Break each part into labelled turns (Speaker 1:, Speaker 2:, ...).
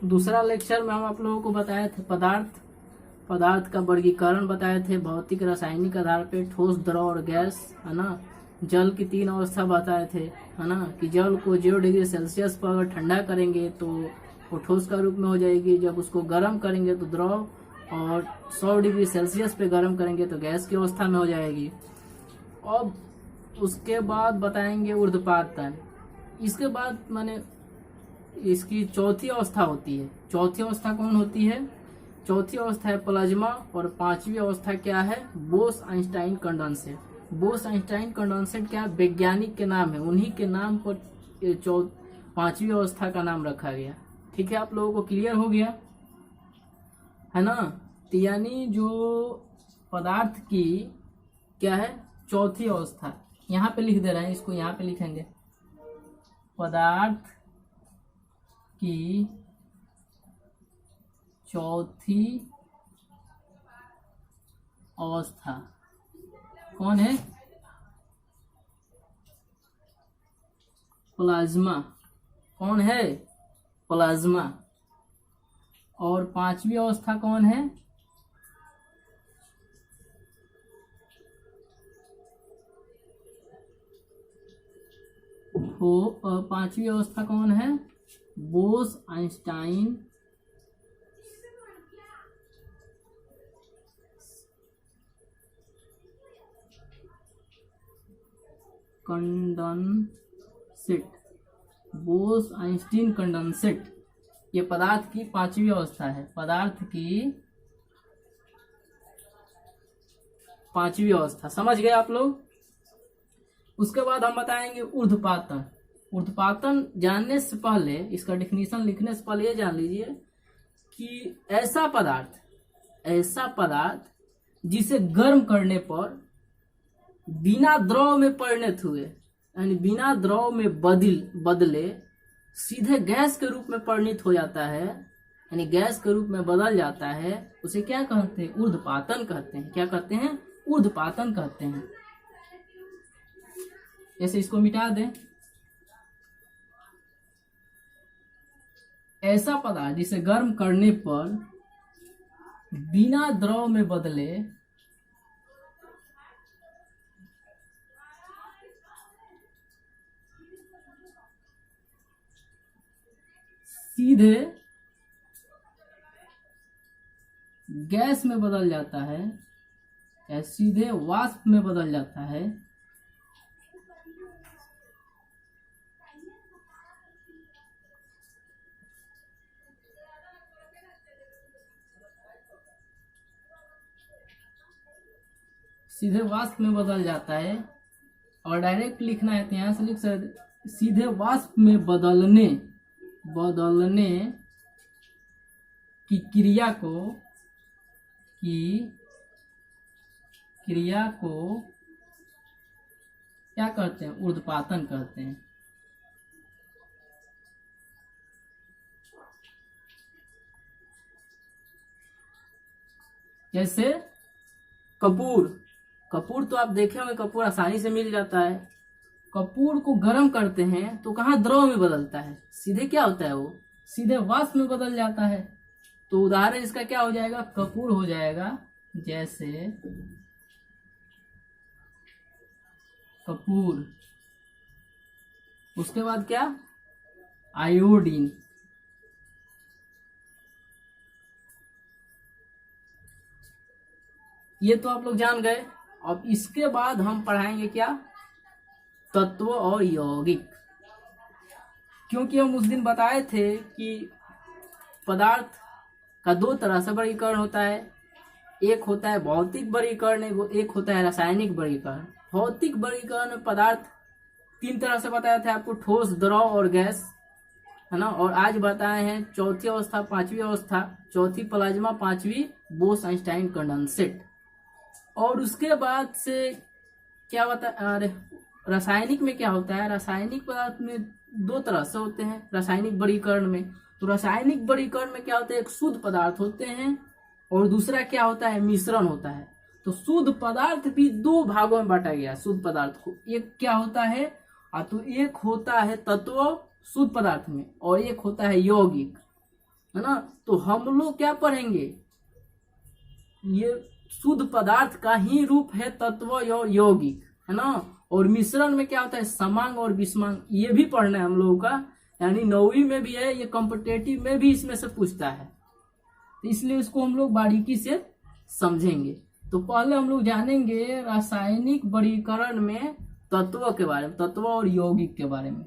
Speaker 1: दूसरा लेक्चर में हम आप लोगों को बताए थे पदार्थ का वर्गीकरण बताए थे, भौतिक रासायनिक आधार पे, ठोस, द्रव और गैस, है ना। जल की 3 अवस्था बताए थे, है ना, कि जल को 0 डिग्री सेल्सियस पर अगर ठंडा करेंगे तो वो ठोस का रूप में हो जाएगी, जब उसको गर्म करेंगे तो द्रव, और 100 डिग्री सेल्सियस पे गर्म करेंगे तो गैस की अवस्था में हो जाएगी। अब उसके बाद बताएंगे ऊर्ध्वपातन। इसके बाद माने इसकी चौथी अवस्था होती है। चौथी अवस्था कौन होती है? चौथी अवस्था है प्लाज्मा, और 5वीं अवस्था क्या है? बोस-आइंस्टाइन कंडेंसेट। बोस-आइंस्टाइन कंडेंसेट क्या वैज्ञानिक के नाम है, उन्हीं के नाम पर 5वीं अवस्था का नाम रखा गया। ठीक है, आप लोगों को क्लियर हो गया है ना। तो यानी जो पदार्थ की क्या है चौथी अवस्था, यहाँ पे लिख दे रहे हैं, इसको यहाँ पे लिखेंगे। पदार्थ की चौथी अवस्था कौन है? प्लाज्मा। कौन है? प्लाज्मा। और 5वीं अवस्था कौन है? वो 5वीं अवस्था कौन है? बोस-आइंस्टाइन कंडेंसेट। बोस-आइंस्टीन कंडेंसेट ये पदार्थ की 5वीं अवस्था है। पदार्थ की 5वीं अवस्था, समझ गए आप लोग। उसके बाद हम बताएंगे ऊर्ध्वपातन। ऊर्ध्वपातन जानने से पहले, इसका डिफिनीशन लिखने से पहले ये जान लीजिए कि ऐसा पदार्थ जिसे गर्म करने पर बिना द्रव में परिणत हुए, यानी बिना द्रव में बदले सीधे गैस के रूप में परिणत हो जाता है, यानी गैस के रूप में बदल जाता है, उसे क्या कहते हैं? ऊर्ध्वपातन कहते हैं। क्या कहते हैं? ऊर्ध्वपातन कहते हैं। ऐसे इसको मिटा दें। ऐसा पदार्थ जिसे गर्म करने पर बिना द्रव में बदले सीधे गैस में बदल जाता है या सीधे वाष्प में बदल जाता है, सीधे वाष्प में बदल जाता है। और डायरेक्ट लिखना है तो यहां से लिख सकते, सीधे वाष्प में बदलने की क्रिया को क्या कहते हैं? ऊर्ध्वपातन कहते हैं। जैसे कपूर तो आप देखे होंगे, कपूर आसानी से मिल जाता है। कपूर को गर्म करते हैं तो कहाँ द्रव में बदलता है, सीधे क्या होता है? वो सीधे वाष्प में बदल जाता है। तो उदाहरण इसका क्या हो जाएगा? कपूर हो जाएगा जैसे कपूर। उसके बाद क्या? आयोडीन। ये तो आप लोग जान गए। अब इसके बाद हम पढ़ाएंगे क्या? तत्व और यौगिक। क्योंकि हम उस दिन बताए थे कि पदार्थ का 2 तरह से वर्गीकरण होता है। एक होता है भौतिक वर्गीकरण, एक होता है रासायनिक वर्गीकरण। भौतिक वर्गीकरण में पदार्थ 3 तरह से बताए थे आपको, ठोस, द्रव और गैस, है ना। और आज बताए हैं चौथी अवस्था, 5वीं अवस्था। चौथी प्लाज्मा, 5वीं बोस-आइंस्टाइन कंडेंसेट। और उसके बाद से क्या बता, अरे रासायनिक में क्या होता है? रासायनिक पदार्थ में 2 तरह से होते हैं रासायनिक वर्गीकरण में। तो रासायनिक वर्गीकरण में क्या होता है? एक शुद्ध पदार्थ होते हैं और दूसरा क्या होता है? मिश्रण होता है। तो शुद्ध पदार्थ भी 2 भागों में बांटा गया शुद्ध पदार्थ को। एक क्या होता है? तो एक होता है तत्व शुद्ध पदार्थ में, और एक होता है यौगिक। है ना। तो हम लोग क्या पढ़ेंगे, ये शुद्ध पदार्थ का ही रूप है तत्व और यौगिक, है ना। और मिश्रण में क्या होता है, समांग और विषमांग, ये भी पढ़ना है हम लोगों का, यानी 9वीं में भी है, ये कॉम्पिटेटिव में भी इसमें से पूछता है, तो इसलिए इसको हम लोग बारीकी से समझेंगे। तो पहले हम लोग जानेंगे रासायनिक वर्गीकरण में तत्व के बारे में, तत्व और यौगिक के बारे में।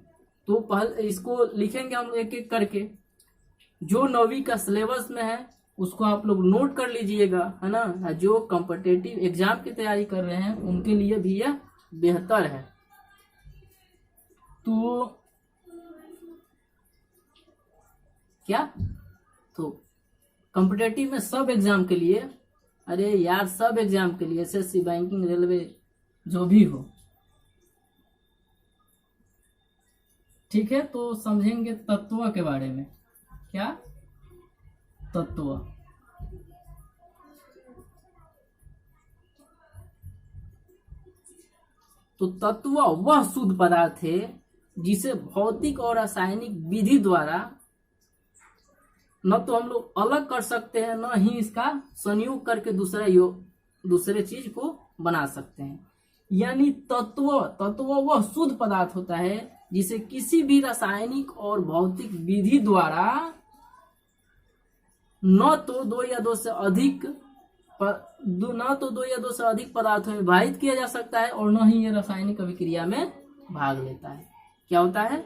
Speaker 1: तो पहले इसको लिखेंगे हम एक एक करके, जो 9वीं का सिलेबस में है उसको आप लोग नोट कर लीजिएगा, है ना। जो कॉम्पिटेटिव एग्जाम की तैयारी कर रहे हैं उनके लिए भी यह बेहतर है। तो क्या, तो कॉम्पिटेटिव में सब एग्जाम के लिए, अरे यार सब एग्जाम के लिए, एसएससी, बैंकिंग, रेलवे, जो भी हो, ठीक है। तो समझेंगे तत्व के बारे में। क्या, तत्व। तो तत्व वह शुद्ध पदार्थ है जिसे भौतिक और रासायनिक विधि द्वारा न तो हम लोग अलग कर सकते हैं, न ही इसका संयोग करके दूसरे चीज को बना सकते हैं। यानी तत्व वह शुद्ध पदार्थ होता है जिसे किसी भी रासायनिक और भौतिक विधि द्वारा न तो दो या दो से अधिक पदार्थों में विभाजित किया जा सकता है, और न ही ये रासायनिक अभिक्रिया में भाग लेता है। क्या होता है,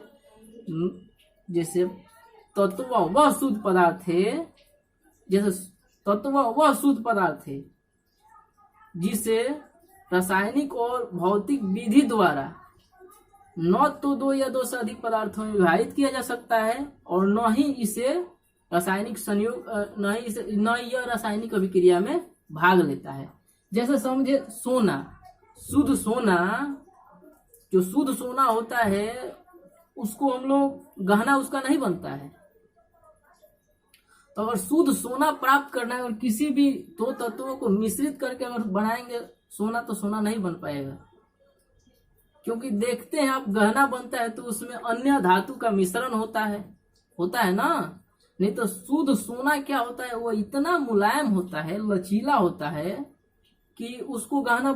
Speaker 1: जैसे तत्व वह शुद्ध पदार्थ है, जैसे तत्व वह शुद्ध पदार्थ है जिसे रासायनिक और भौतिक विधि द्वारा न तो दो या दो से अधिक पदार्थों में विभाजित किया जा सकता है, और न ही इसे रासायनिक संयोग, न यह रासायनिक अभिक्रिया में भाग लेता है। जैसे समझे सोना, शुद्ध सोना, जो शुद्ध सोना होता है उसको हम लोग गहना उसका नहीं बनता है। तो अगर शुद्ध सोना प्राप्त करना है और किसी भी दो तत्वों को मिश्रित करके अगर बनाएंगे सोना, तो सोना नहीं बन पाएगा, क्योंकि देखते हैं आप गहना बनता है तो उसमें अन्य धातु का मिश्रण होता है ना। नहीं तो शुद्ध सोना क्या होता है, वो इतना मुलायम होता है, लचीला होता है कि उसको गहना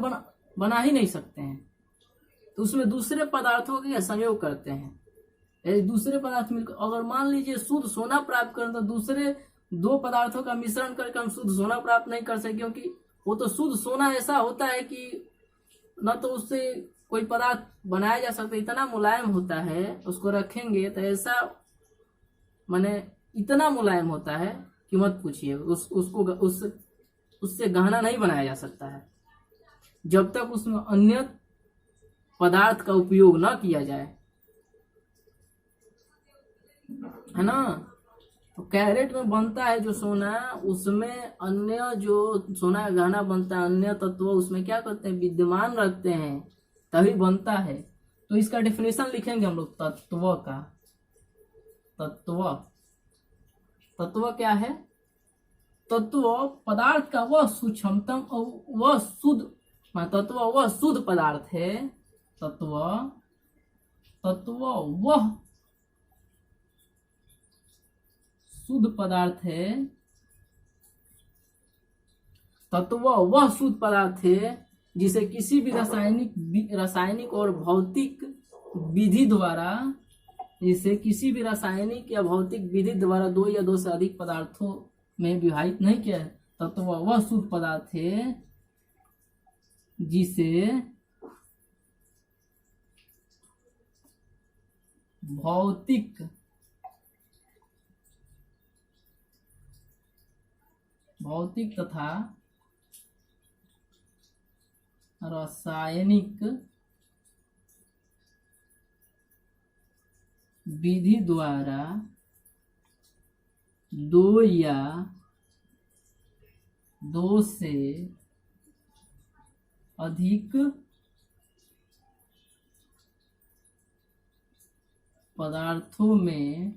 Speaker 1: बना ही नहीं सकते हैं। तो उसमें दूसरे पदार्थों का संयोग करते हैं, दूसरे पदार्थ मिलकर, अगर मान लीजिए शुद्ध सोना प्राप्त करें तो दूसरे दो पदार्थों का मिश्रण करके हम शुद्ध सोना प्राप्त नहीं कर सकते, क्योंकि वो तो शुद्ध सोना ऐसा होता है कि न तो उससे कोई पदार्थ बनाया जा सकता, इतना मुलायम होता है, उसको रखेंगे तो ऐसा माने इतना मुलायम होता है कि मत पूछिए, उससे गहना नहीं बनाया जा सकता है जब तक उसमें अन्य पदार्थ का उपयोग न किया जाए, है ना। तो कैरेट में बनता है जो सोना, उसमें अन्य जो सोना का गहना बनता है, अन्य तत्व उसमें क्या करते हैं, विद्यमान रखते हैं, तभी बनता है। तो इसका डेफिनेशन लिखेंगे हम लोग तत्व का। तत्व क्या है, तत्व पदार्थ का वह सूक्ष्मतम और वह शुद्ध, तत्व वह शुद्ध पदार्थ है, तत्व वह शुद्ध पदार्थ है, तत्व वह शुद्ध पदार्थ है जिसे किसी भी रासायनिक और भौतिक विधि द्वारा, जिसे किसी भी रासायनिक या भौतिक विधि द्वारा दो या दो से अधिक पदार्थों में विभाजित नहीं किया है। तत्व वह शुद्ध पदार्थ है जिसे भौतिक तथा रासायनिक विधि द्वारा दो या दो से अधिक पदार्थों में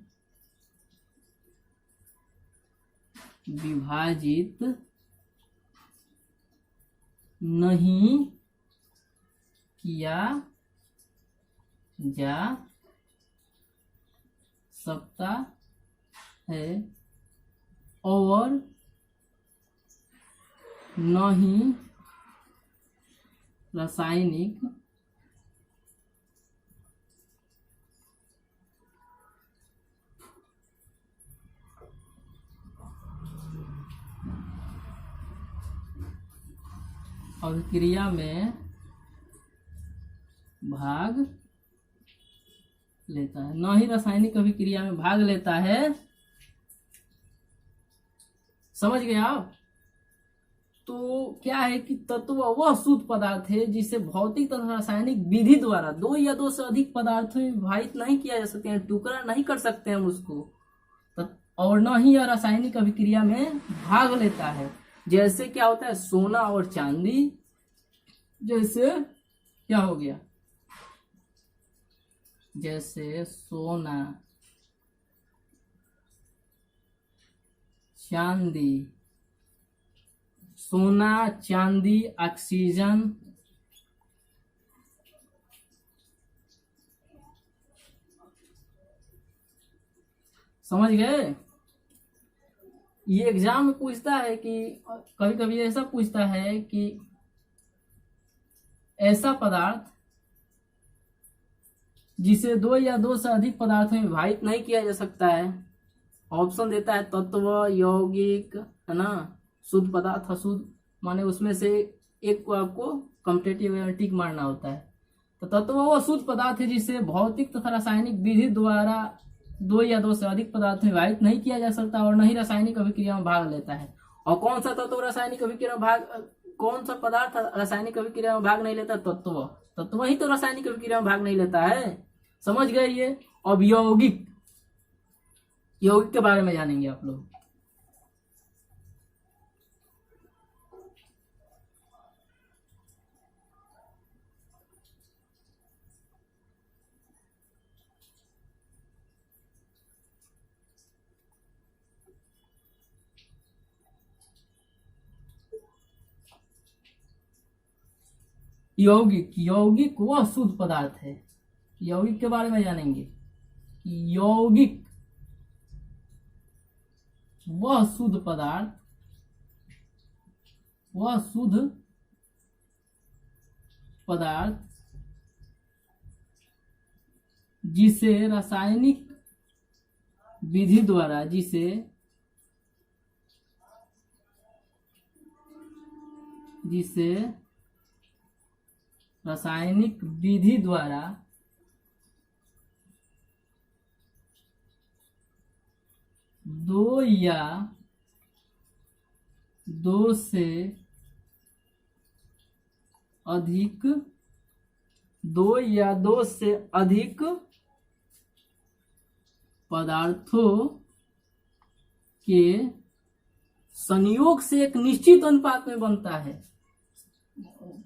Speaker 1: विभाजित नहीं किया जा सकता है, और न ही रासायनिक अभिक्रिया में भाग लेता है, न ही रासायनिक अभिक्रिया में भाग लेता है। समझ गए आप? तो क्या है कि तत्व वह शुद्ध पदार्थ है जिसे भौतिक तथा रासायनिक विधि द्वारा दो या दो से अधिक पदार्थों में विभाजित नहीं किया जा सकते हैं, टुकड़ा नहीं कर सकते हम उसको, और न ही यह रासायनिक अभिक्रिया में भाग लेता है। जैसे क्या होता है, सोना और चांदी, जैसे क्या हो गया, जैसे सोना चांदी, सोना चांदी ऑक्सीजन, समझ गए? ये एग्जाम में पूछता है कि कभी कभी ऐसा पूछता है कि ऐसा पदार्थ जिसे दो या दो से अधिक पदार्थों में विभाजित नहीं किया जा सकता है, ऑप्शन देता है तत्व, यौगिक, है ना, शुद्ध पदार्थ, अशुद्ध, माने उसमें से एक को आपको कॉम्पिटिटिव टिक मारना होता है। तो तत्व वो शुद्ध पदार्थ है जिसे भौतिक तथा रासायनिक विधि द्वारा दो या दो से अधिक पदार्थ में विभाजित नहीं किया जा सकता और नहीं रासायनिक अभिक्रिया में भाग लेता है। और कौन सा तत्व रासायनिक अभिक्रिया में भाग, कौन सा पदार्थ रासायनिक अभिक्रिया में भाग नहीं लेता? तत्व। तत्व ही तो रासायनिक अभिक्रिया में भाग नहीं लेता है। समझ गए ये? अब यौगिक, यौगिक के बारे में जानेंगे आप लोग। यौगिक, यौगिक वह शुद्ध पदार्थ है। यौगिक के बारे में जानेंगे कि यौगिक वह शुद्ध पदार्थ, वह शुद्ध पदार्थ जिसे रासायनिक विधि द्वारा, जिसे रासायनिक विधि द्वारा दो या दो से अधिक, दो या दो से अधिक पदार्थों के संयोग से एक निश्चित अनुपात में बनता है।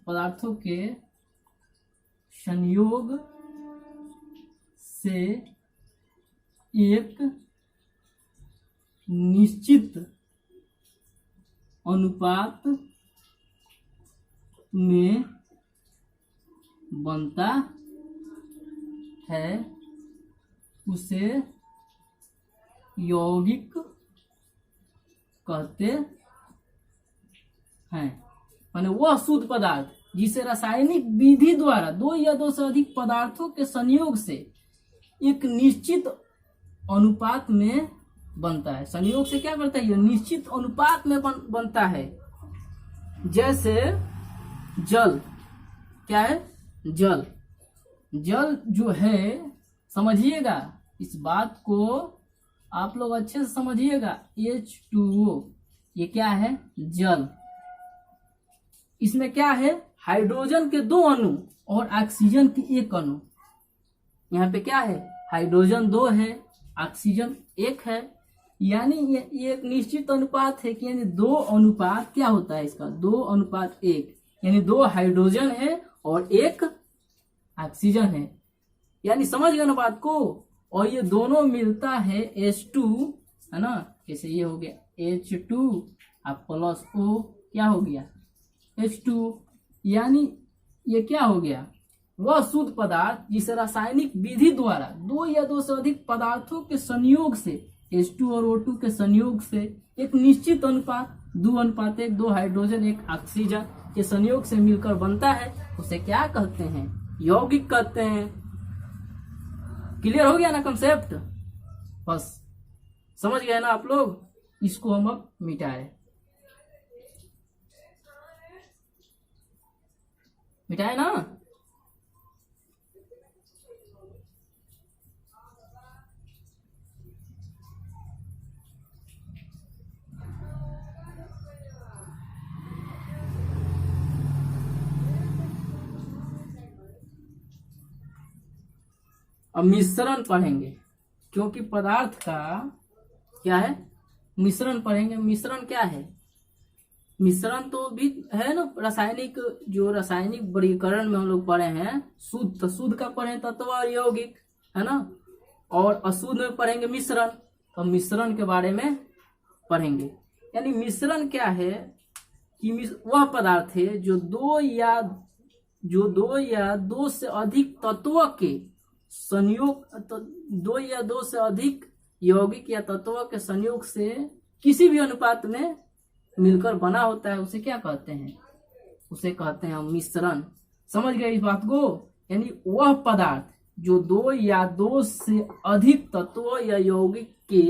Speaker 1: पदार्थों के संयोग से एक निश्चित अनुपात में बनता है, उसे यौगिक कहते हैं। माने वह शुद्ध पदार्थ जिसे रासायनिक विधि द्वारा दो या दो से अधिक पदार्थों के संयोग से एक निश्चित अनुपात में बनता है। संयोग से क्या करता है? यह निश्चित अनुपात में बनता है। जैसे जल, क्या है? जल। जल जो है, समझिएगा इस बात को, आप लोग अच्छे से समझिएगा। H2O ये क्या है? जल। इसमें क्या है? हाइड्रोजन के दो अणु और ऑक्सीजन की एक अणु। यहाँ पे क्या है? हाइड्रोजन दो है, ऑक्सीजन एक है। यानी ये एक निश्चित अनुपात है कि यानी दो अनुपात क्या होता है इसका? 2:1, यानी 2 हाइड्रोजन है और 1 ऑक्सीजन है। यानी समझ गए ना बात को? और ये दोनों मिलता है H2, है ना, जैसे ये हो गया H2 अब प्लस O क्या हो गया? H2। यानी ये क्या हो गया? वह शुद्ध पदार्थ जिसे रासायनिक विधि द्वारा दो या दो से अधिक पदार्थों के संयोग से H2 और O2 के संयोग से एक निश्चित अनुपात 2:1 2 हाइड्रोजन 1 ऑक्सीजन के संयोग से मिलकर बनता है, उसे क्या कहते हैं? यौगिक कहते हैं। क्लियर हो गया ना कंसेप्ट? बस समझ गए ना आप लोग? इसको हम अब मिटाए ना। अब मिश्रण पढ़ेंगे, क्योंकि पदार्थ का क्या है? मिश्रण पढ़ेंगे। मिश्रण क्या है? मिश्रण तो भी है ना, रासायनिक, जो रासायनिक वर्गीकरण में हम लोग पढ़े हैं, शुद्ध का पढ़े तत्व और यौगिक, है ना, और अशुद्ध में पढ़ेंगे मिश्रण। तो मिश्रण के बारे में पढ़ेंगे। यानी मिश्रण क्या है कि वह पदार्थ है जो दो या दो से अधिक तत्वों के संयोग, तो 2 या 2 से अधिक यौगिक या तत्वों के संयोग से किसी भी अनुपात में मिलकर बना होता है, उसे क्या कहते हैं? उसे कहते हैं मिश्रण। समझ गए इस बात को? यानी वह पदार्थ जो 2 या 2 से अधिक तत्वों या यौगिक के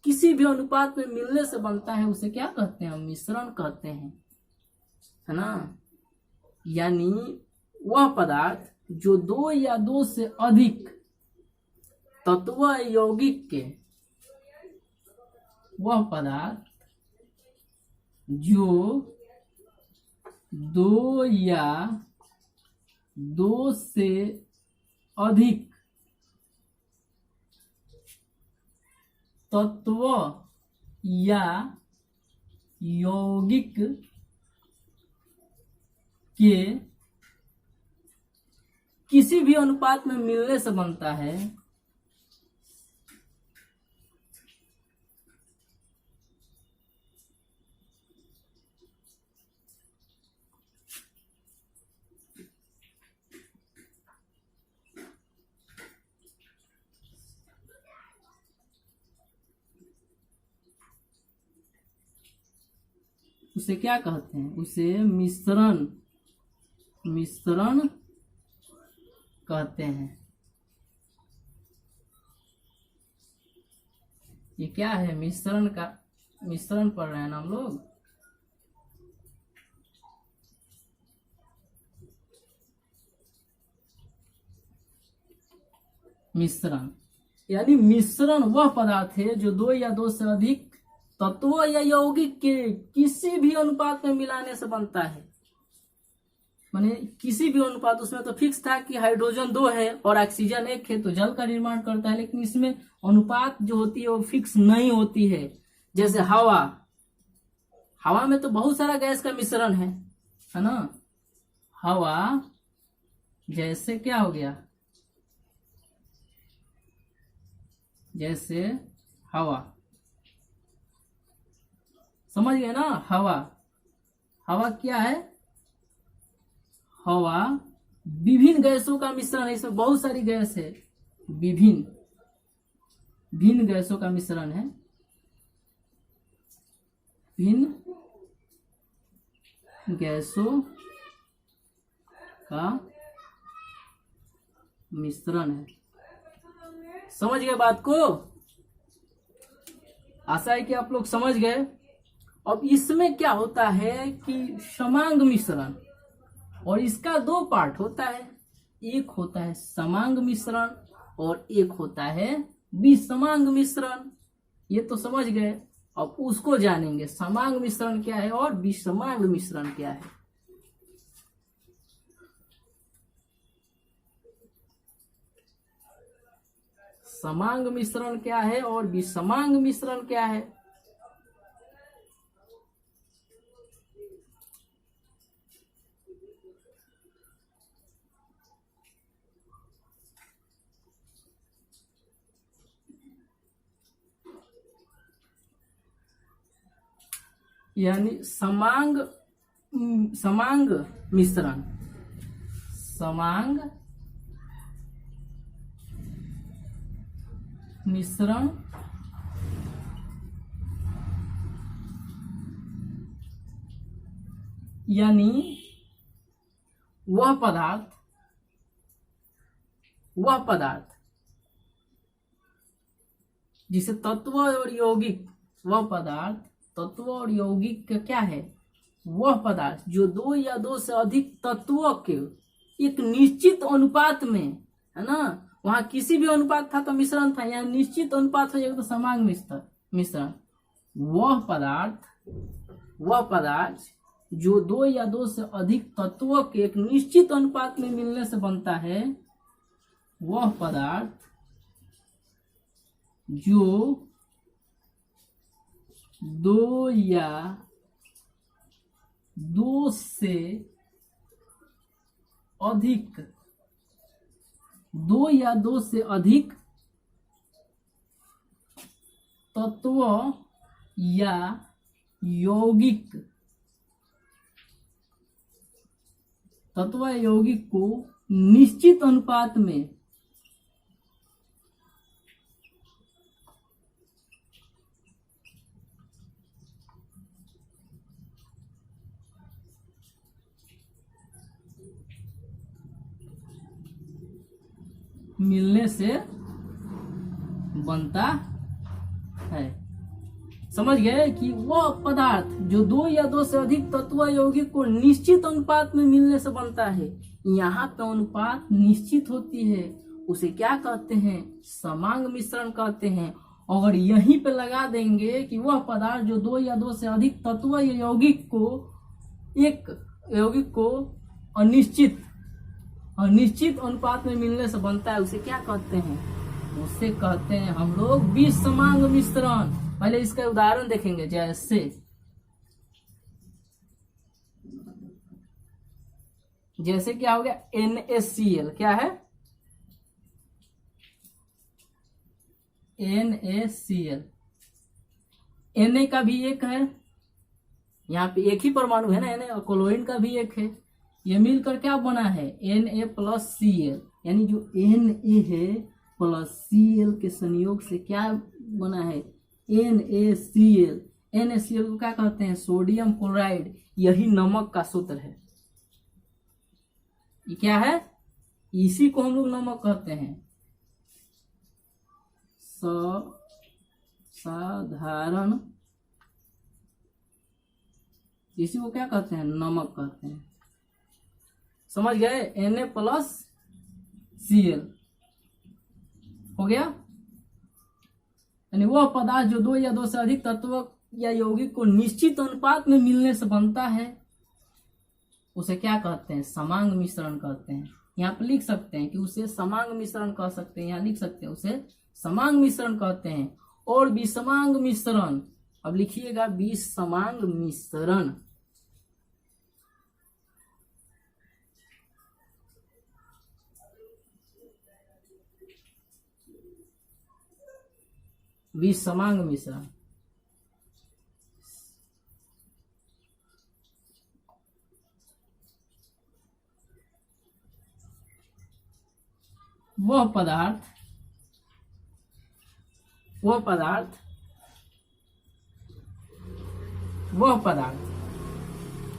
Speaker 1: किसी भी अनुपात में मिलने से बनता है, उसे क्या कहते हैं? मिश्रण कहते हैं, है ना। यानी वह पदार्थ जो 2 या 2 से अधिक तत्व यौगिक के, वह पदार्थ जो 2 या 2 से अधिक तत्व या यौगिक के किसी भी अनुपात में मिलने से बनता है, उसे क्या कहते हैं? उसे मिश्रण कहते हैं। ये क्या है? मिश्रण पढ़ रहे हैं ना हम लोग। मिश्रण यानी मिश्रण वह पदार्थ है जो 2 या 2 से अधिक तत्वों या यौगिक के किसी भी अनुपात में मिलाने से बनता है। माने किसी भी अनुपात, उसमें तो फिक्स था कि हाइड्रोजन 2 है और ऑक्सीजन 1 है, तो जल का निर्माण करता है। लेकिन इसमें अनुपात जो होती है वो फिक्स नहीं होती है। जैसे हवा में तो बहुत सारा गैस का मिश्रण है ना। हवा जैसे क्या हो गया? जैसे हवा, समझ गए ना? हवा क्या है? हवा विभिन्न गैसों का मिश्रण है। इसमें बहुत सारी गैस है, भिन्न गैसों का मिश्रण है। भिन्न गैसों का मिश्रण है। समझ गए बात को? आशा है कि आप लोग समझ गए। अब इसमें क्या होता है कि समांग मिश्रण, और इसका 2 पार्ट होता है। एक होता है समांग मिश्रण और एक होता है विसमांग मिश्रण। ये तो समझ गए। अब उसको जानेंगे, समांग मिश्रण क्या है और विसमांग मिश्रण क्या है। समांग मिश्रण क्या है और विसमांग मिश्रण क्या है? यानी समांग मिश्रण, समांग मिश्रण यानी वह पदार्थ जिसे तत्व और यौगिक, वह पदार्थ तत्व और यौगिक का क्या है, वह पदार्थ जो दो या दो से अधिक तत्वों के एक निश्चित अनुपात में, है ना, वहां किसी भी अनुपात था तो मिश्रण था, यहाँ निश्चित अनुपात हो जाएगा तो समांग मिश्रण। वह पदार्थ जो दो या दो से अधिक तत्वों के एक निश्चित अनुपात में मिलने से बनता है, वह पदार्थ जो दो या दो से अधिक तत्व या यौगिक को निश्चित अनुपात में मिलने से बनता है। समझ गए कि वह पदार्थ जो दो या दो से अधिक तत्व यौगिक को निश्चित अनुपात में मिलने से बनता है, यहाँ पे अनुपात निश्चित होती है, उसे क्या कहते हैं, समांग मिश्रण कहते हैं। अगर यहीं पे लगा देंगे कि वह पदार्थ जो दो या दो से अधिक तत्व या यौगिक को अनिश्चित अनुपात में मिलने से बनता है, उसे क्या कहते हैं, उसे कहते हैं हम लोग विसमांग मिश्रण। पहले इसका उदाहरण देखेंगे, जैसे क्या हो गया, NaCl क्या है, NaCl, Na का भी एक है, यहाँ पे एक ही परमाणु है ना Na, और क्लोरीन का भी एक है, ये मिलकर क्या बना है, Na+Cl, यानी जो Na है प्लस Cl के संयोग से क्या बना है, NaCl। NaCl को क्या कहते हैं, सोडियम क्लोराइड। यही नमक का सूत्र है, ये क्या है, इसी को हम लोग नमक कहते हैं, साधारण, इसी को क्या कहते हैं, नमक कहते हैं। समझ गए, Na+Cl हो गया। यानी वह पदार्थ जो दो या दो से अधिक तत्व या यौगिक को निश्चित अनुपात में मिलने से बनता है, उसे क्या कहते हैं, समांग मिश्रण कहते हैं। यहाँ पे लिख सकते हैं कि उसे समांग मिश्रण कह सकते हैं, यहाँ लिख सकते हैं उसे समांग मिश्रण कहते हैं। और विसमांग मिश्रण, अब लिखिएगा विसमांग मिश्रण, विसमांग मिश्रण वह पदार्थ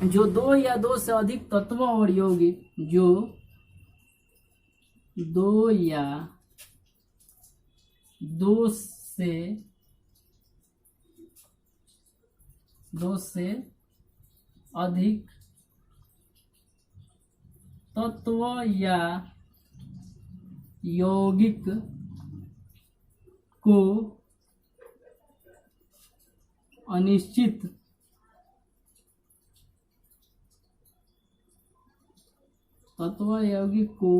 Speaker 1: जो दो या दो से अधिक तत्वों और यौगिक, जो दो या दो से अधिक तत्व या यौगिक को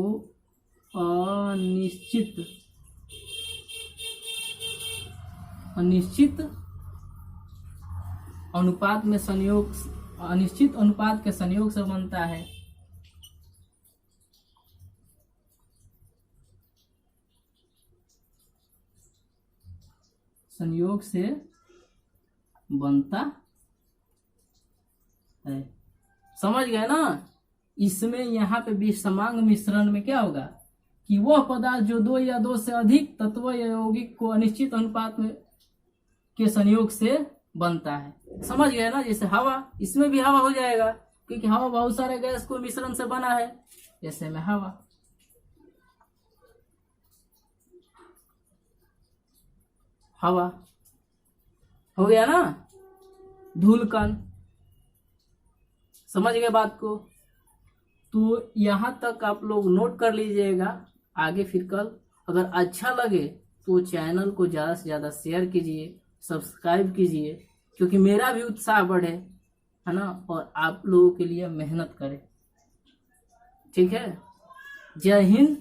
Speaker 1: अनिश्चित अनिश्चित अनुपात में अनिश्चित अनुपात के संयोग से बनता है। संयोग से बनता है। समझ गए ना। इसमें यहाँ पे विसमांग मिश्रण में क्या होगा कि वह पदार्थ जो दो या दो से अधिक तत्व या यौगिक को अनिश्चित अनुपात में के संयोग से बनता है। समझ गए ना। जैसे हवा, इसमें भी हवा हो जाएगा, क्योंकि हवा बहुत सारे गैस को मिश्रण से बना है, जैसे में हवा। हवा हो गया ना। धूलकण, समझ गए बात को। तो यहां तक आप लोग नोट कर लीजिएगा। आगे फिर कल अगर अच्छा लगे तो चैनल को ज्यादा से ज्यादा शेयर कीजिए, सब्सक्राइब कीजिए, क्योंकि मेरा भी उत्साह बढ़े, है ना, और आप लोगों के लिए मेहनत करें। ठीक है। जय हिंद,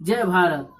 Speaker 1: जय भारत।